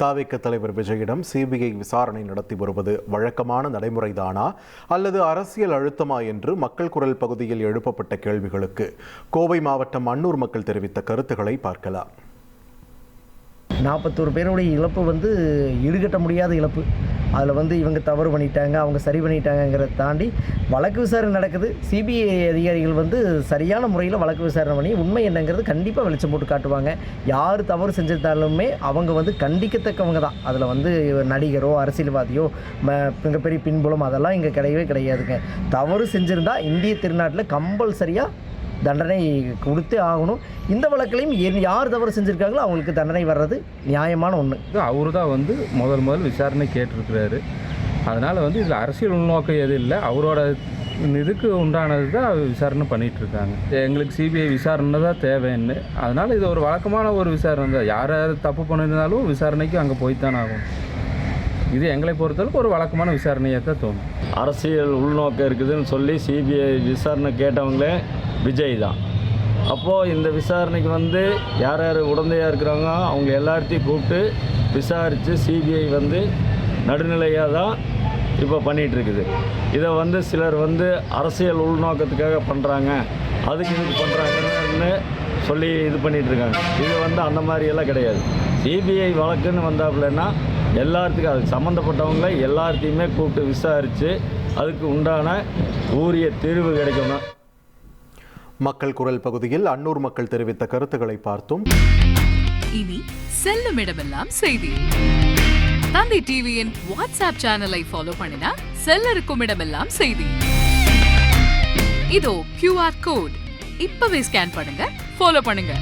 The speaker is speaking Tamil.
தவிக தலைவர் விஜயிடம் சிபிஐ விசாரணை நடத்தி வருவது வழக்கமான நடைமுறைதானா அல்லது அரசியல் அழுத்தமா என்று மக்கள் குரல் பகுதியில் எழுப்பப்பட்ட கேள்விகளுக்கு கோவை மாவட்டம் அன்னூர் மக்கள் தெரிவித்த கருத்துக்களை பார்க்கலாம். 41 பேருடைய இழப்பு ஈடுகட்ட முடியாத இழப்பு. அதில் இவங்க தவறு பண்ணிட்டாங்க, அவங்க சரி பண்ணிட்டாங்கிறத தாண்டி வழக்கு விசாரணை நடக்குது. சிபிஐ அதிகாரிகள் சரியான முறையில் வழக்கு விசாரணை பண்ணி உண்மை என்னங்கிறது கண்டிப்பாக வெளிச்சம் போட்டு காட்டுவாங்க. யார் தவறு செஞ்சிருந்தாலுமே அவங்க கண்டிக்கத்தக்கவங்க தான். அதில் நடிகரோ அரசியல்வாதியோ மிகப்பெரிய பின்புலம் அதெல்லாம் இங்கே கிடையவே கிடையாதுங்க. தவறு செஞ்சுருந்தா இந்திய திருநாட்டில் கம்பல்சரியாக தண்டனை கொடுத்தே ஆகணும். இந்த வழக்கிலையும் யார் தவறு செஞ்சுருக்காங்களோ அவங்களுக்கு தண்டனை வர்றது நியாயமான ஒன்று. அவரு தான் முதல் விசாரணை கேட்டிருக்கிறாரு. அதனால் இதில் அரசியல் உள்நோக்கம் எதுவும் இல்லை. அவரோட இதுக்கு உண்டானது தான் விசாரணை பண்ணிகிட்ருக்காங்க. எங்களுக்கு சிபிஐ விசாரணை தான் தேவைன்னு. அதனால் இது ஒரு வழக்கமான ஒரு விசாரணை தான். யார் தப்பு பண்ணியிருந்தாலும் விசாரணைக்கு அங்கே போய்த்தானே ஆகும். இது எங்களை பொறுத்தளவுக்கு ஒரு வழக்கமான விசாரணையாக தான் தோணும். அரசியல் உள்நோக்கம் இருக்குதுன்னு சொல்லி சிபிஐ விசாரணை கேட்டவங்களே விஜய் தான். அப்போது இந்த விசாரணைக்கு யார் யார் உடந்தையாக இருக்கிறாங்க அவங்க எல்லாத்தையும் கூப்பிட்டு விசாரித்து சிபிஐ நடுநிலையாக தான் இப்போ பண்ணிகிட்ருக்குது. இதை சிலர் அரசியல் உள்நோக்கத்துக்காக பண்ணுறாங்க, அதுக்கு இதுக்கு பண்ணுறாங்கன்னு சொல்லி இது பண்ணிகிட்ருக்காங்க. இது அந்த மாதிரியெல்லாம் கிடையாது. சிபிஐ வழக்குன்னு வந்தாப்புலன்னா எல்லாத்துக்கும் அதுக்கு சம்மந்தப்பட்டவங்கள எல்லாத்தையுமே கூப்பிட்டு விசாரித்து அதுக்கு உண்டான உரிய தீர்வு கிடைக்கணும். மக்கள் குரல் பகுதியில் அன்னூர் மக்கள் தெரிவித்த கருத்துக்களை பார்த்தோம். இனி செல்லும் இடமெல்லாம் செய்தி. தந்தை டிவியின் வாட்ஸ்அப் சேனலை ஃபாலோ பண்ணினா செல்லருக்கும் இடமெல்லாம் செய்தி. இதோ QR கோட் இப்பவே ஸ்கேன் பண்ணுங்க, ஃபாலோ பண்ணுங்க.